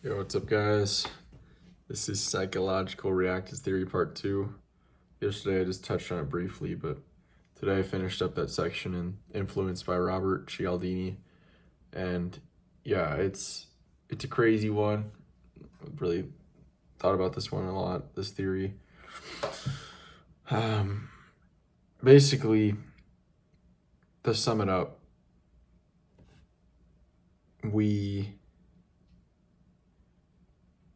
Yo, what's up, guys? This is Psychological Reactance Theory Part 2. Yesterday I just touched on it briefly, but today I finished up that section in Influenced by Robert Cialdini. And yeah, it's a crazy one. I've really thought about this one a lot, this theory. Um, Basically, to sum it up, we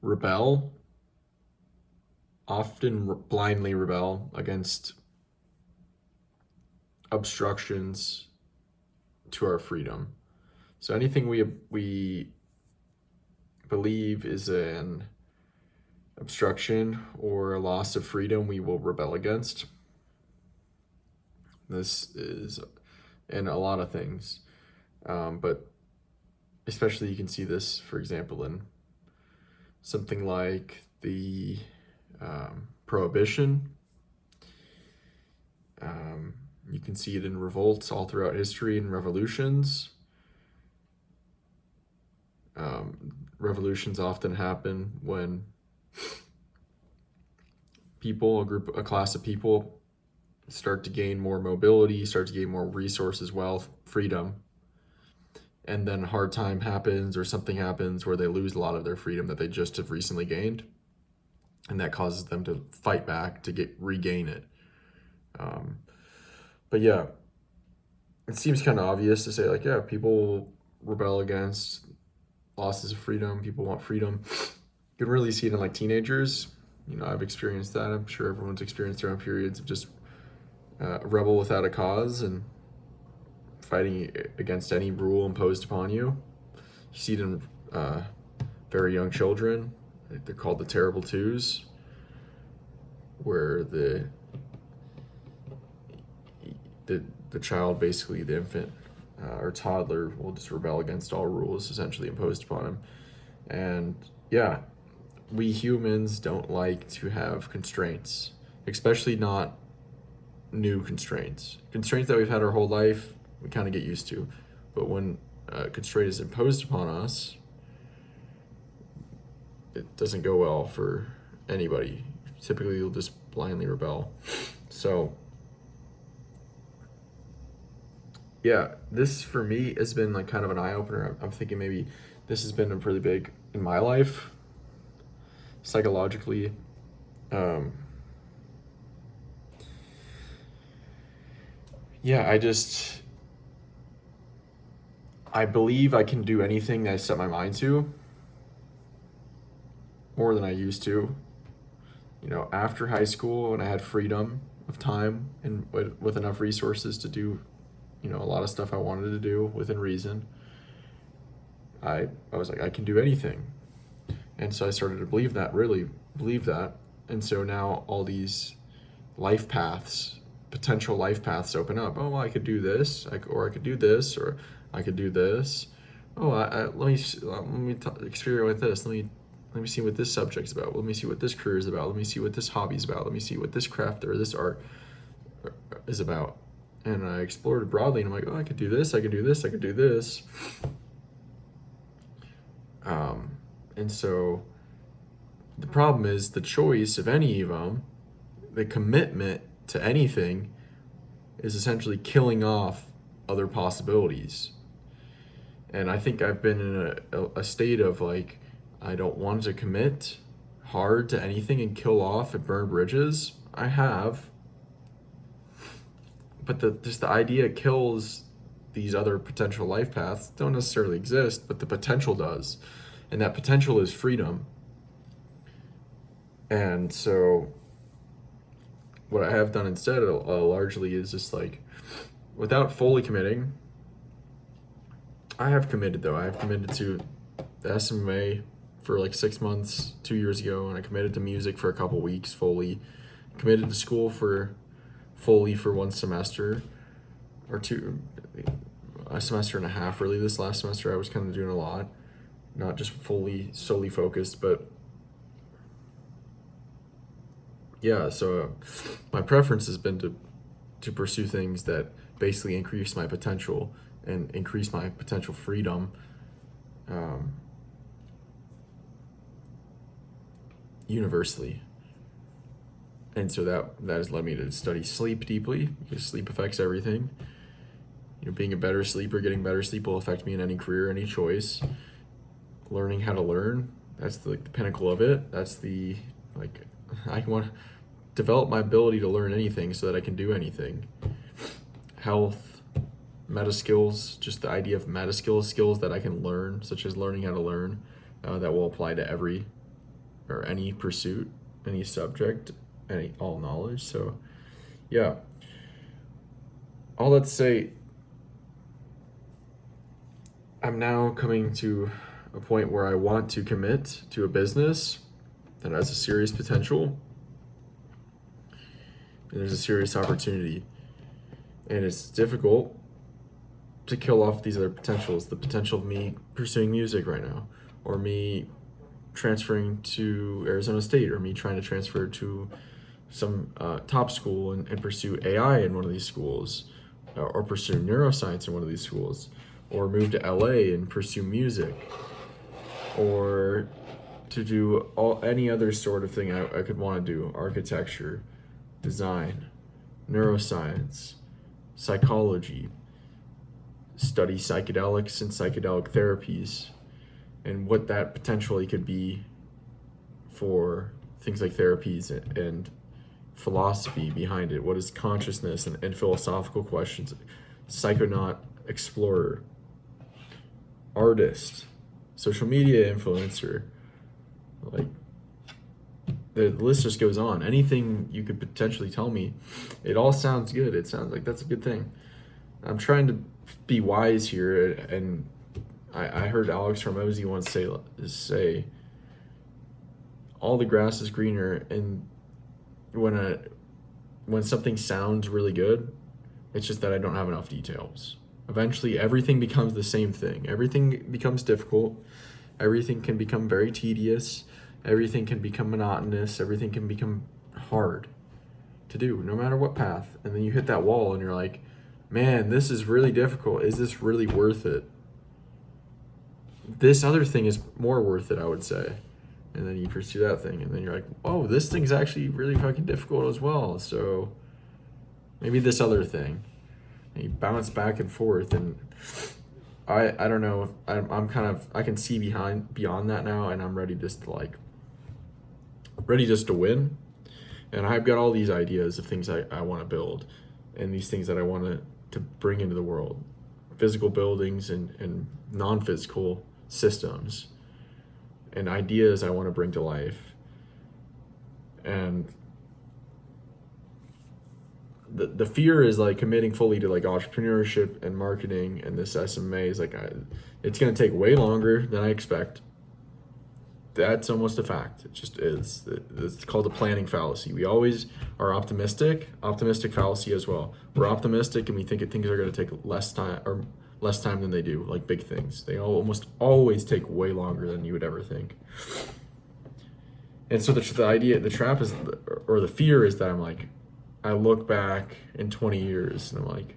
rebel, often blindly rebel against obstructions to our freedom. So anything we believe is an obstruction or a loss of freedom, we will rebel against. This is in a lot of things, but especially you can see this, for example, in something like the prohibition. You can see it in revolts all throughout history and revolutions. Revolutions often happen when a class of people start to gain more mobility, start to gain more resources, wealth, freedom, and then a hard time happens or something happens where they lose a lot of their freedom that they just have recently gained, and that causes them to fight back to regain it. But yeah, it seems kind of obvious to say, like, yeah, people rebel against losses of freedom. People want freedom. You can really see it in like teenagers. I've experienced that. I'm sure everyone's experienced their own periods of just rebel without a cause and fighting against any rule imposed upon you. You see it in very young children. They're called the terrible twos, where the child, basically the infant or toddler, will just rebel against all rules essentially imposed upon him. And yeah, we humans don't like to have constraints, especially not new constraints. Constraints that we've had our whole life, we kind of get used to. But when a constraint is imposed upon us, it doesn't go well for anybody. Typically, you'll just blindly rebel. So, yeah, this for me has been like kind of an eye opener. I'm thinking maybe this has been pretty big in my life, psychologically. Yeah, I believe I can do anything that I set my mind to more than I used to. After high school, when I had freedom of time and with enough resources to do, a lot of stuff I wanted to do within reason, I was like, I can do anything. And so I started to really believe that. And so now all these life paths, potential life paths open up. Oh, well, I could do this, or I could do this, or I could do this. Oh, let me experiment with this. Let me see what this subject's about. Let me see what this career is about. Let me see what this hobby is about. Let me see what this craft or this art is about. And I explored it broadly, and I'm like, oh, I could do this, I could do this, I could do this. And so the problem is the choice of any of them, the commitment to anything, is essentially killing off other possibilities. And I think I've been in a state of like, I don't want to commit hard to anything and kill off and burn bridges. I have. But just the idea kills these other potential life paths. Don't necessarily exist, but the potential does. And that potential is freedom. And so what I have done instead largely is just like, without fully committing, I have committed though. I have committed to the SMA for like 6 months 2 years ago, and I committed to music for a couple weeks fully. Committed to school fully for one semester or two, a semester and a half really. This last semester I was kind of doing a lot, not just solely focused, but yeah. So my preference has been to pursue things that basically increase my potential and increase my potential freedom. universally. And so that has led me to study sleep deeply, because sleep affects everything. Being a better sleeper, getting better sleep will affect me in any career, any choice. Learning how to learn, that's the pinnacle of it. That's I want to develop my ability to learn anything so that I can do anything. Health, meta skills, just the idea of meta skills that I can learn, such as learning how to learn, that will apply to any pursuit, any subject, all knowledge. So yeah, all that to say, I'm now coming to a point where I want to commit to a business that has a serious potential, and there's a serious opportunity, and it's difficult to kill off these other potentials. The potential of me pursuing music right now, or me transferring to Arizona State, or me trying to transfer to some top school and pursue AI in one of these schools, or pursue neuroscience in one of these schools, or move to LA and pursue music, or to do any other sort of thing I could want to do: architecture, design, neuroscience, psychology, study psychedelics and psychedelic therapies, and what that potentially could be for things like therapies and philosophy behind it. What is consciousness, and philosophical questions, psychonaut, explorer, artist, social media influencer, like the list just goes on. Anything you could potentially tell me, it all sounds good. It sounds like that's a good thing. I'm trying to be wise here, and I heard Alex Hormozy once say all the grass is greener, and when something sounds really good, it's just that I don't have enough details. Eventually, everything becomes the same thing. Everything becomes difficult. Everything can become very tedious. Everything can become monotonous. Everything can become hard to do, no matter what path. And then you hit that wall, and you're like, man, this is really difficult. Is this really worth it? This other thing is more worth it, I would say. And then you pursue that thing, and then you're like, oh, this thing's actually really fucking difficult as well. So maybe this other thing. And you bounce back and forth, and I don't know. I'm kind of, I can see beyond that now, and I'm ready just to win. And I've got all these ideas of things I want to build, and these things that I want to bring into the world: physical buildings and non-physical systems, and ideas I want to bring to life. And the fear is like committing fully to like entrepreneurship and marketing, and this SMA is like it's going to take way longer than I expect. That's almost a fact. It just is. It's called the planning fallacy. We always are optimistic fallacy as well. We're optimistic and we think things are going to take less time than they do, like big things. They almost always take way longer than you would ever think. And so the trap is, or the fear is that I'm like, I look back in 20 years and I'm like,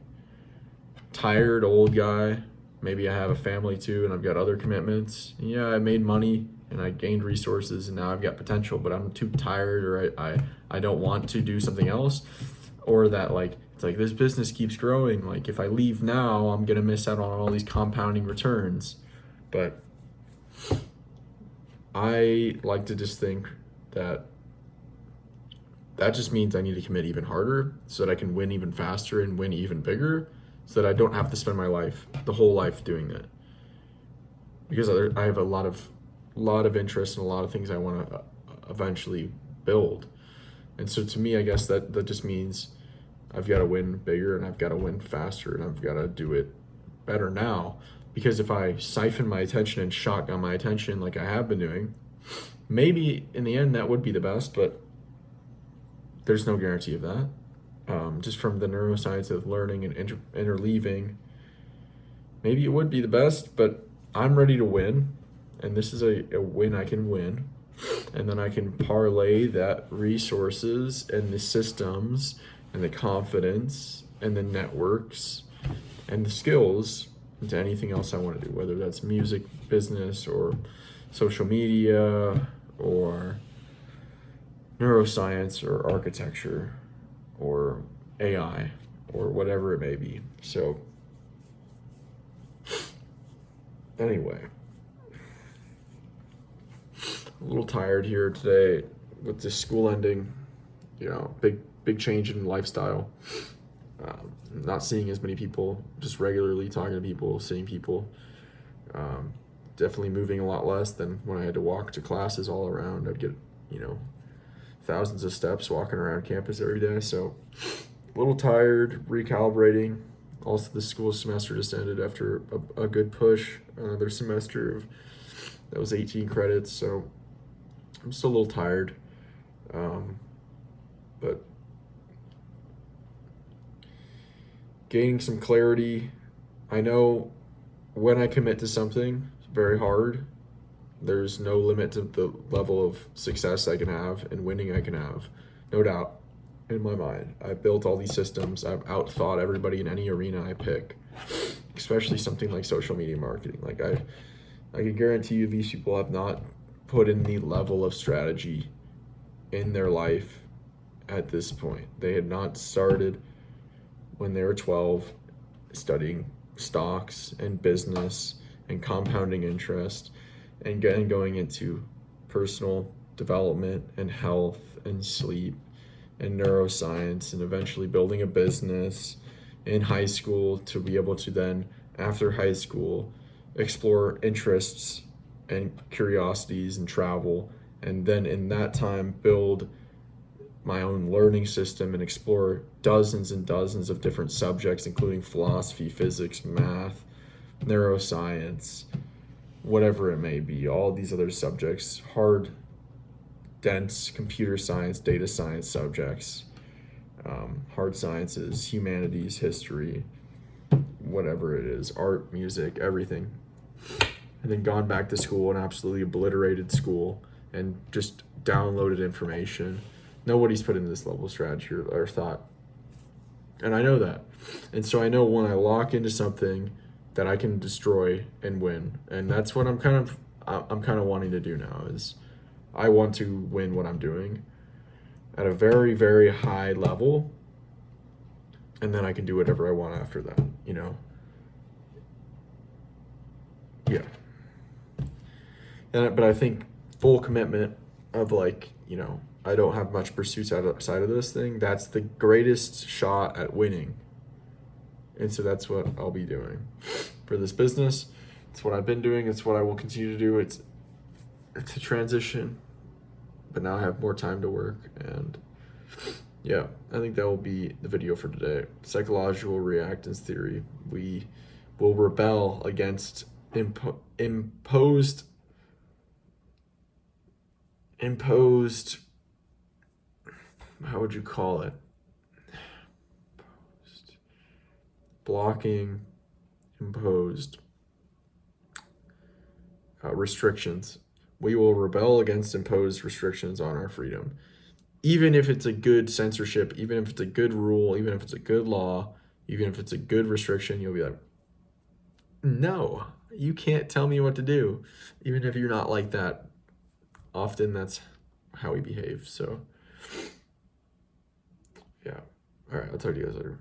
tired old guy. Maybe I have a family too, and I've got other commitments. Yeah, I made money and I gained resources, and now I've got potential, but I'm too tired, or I don't want to do something else. Or that like, it's like this business keeps growing. Like if I leave now, I'm going to miss out on all these compounding returns. But I like to just think that just means I need to commit even harder so that I can win even faster and win even bigger, so that I don't have to spend my life, the whole life, doing that. Because I have a lot of interest and a lot of things I want to eventually build. And so to me, I guess that just means I've got to win bigger, and I've got to win faster, and I've got to do it better now. Because if I siphon my attention and shotgun my attention like I have been doing, maybe in the end that would be the best, but there's no guarantee of that. Just from the neuroscience of learning and interleaving, maybe it would be the best, but I'm ready to win, and this is a win I can win, and then I can parlay that resources and the systems and the confidence and the networks and the skills into anything else I want to do, whether that's music, business, or social media, or neuroscience or architecture or AI or whatever it may be. So, anyway, a little tired here today with this school ending. Big change in lifestyle. Not seeing as many people, just regularly talking to people, seeing people. Definitely moving a lot less than when I had to walk to classes all around. I'd get, thousands of steps walking around campus every day. So a little tired, recalibrating. Also, the school semester just ended after a good push. Another semester that was 18 credits. So I'm still a little tired. But gaining some clarity. I know when I commit to something, it's very hard. There's no limit to the level of success I can have and winning I can have. No doubt in my mind. I've built all these systems. I've outthought everybody in any arena I pick, especially something like social media marketing. Like I can guarantee you these people have not put in the level of strategy in their life at this point. They had not started when they were 12 studying stocks and business and compounding interest and going into personal development and health and sleep and neuroscience and eventually building a business in high school to be able to then, after high school, explore interests and curiosities and travel, and then in that time build my own learning system and explore dozens and dozens of different subjects, including philosophy, physics, math, neuroscience, whatever it may be, all these other subjects, hard, dense computer science, data science subjects, hard sciences, humanities, history, whatever it is, art, music, everything. And then gone back to school and absolutely obliterated school and just downloaded information. Nobody's put in this level of strategy or thought. And I know that. And so I know when I lock into something that I can destroy and win. And that's what I'm kind of wanting to do now is I want to win what I'm doing at a very, very high level. And then I can do whatever I want after that, Yeah. But I think full commitment of I don't have much pursuits outside of this thing. That's the greatest shot at winning. And so that's what I'll be doing for this business. It's what I've been doing. It's what I will continue to do. It's a transition, but now I have more time to work. And yeah, I think that will be the video for today. Psychological reactance theory. We will rebel against imposed how would you call it? Imposed restrictions. We will rebel against imposed restrictions on our freedom. Even if it's a good censorship, even if it's a good rule, even if it's a good law, even if it's a good restriction, you'll be like, no, you can't tell me what to do. Even if you're not like that, often that's how we behave. So, yeah. All right, I'll talk to you guys later.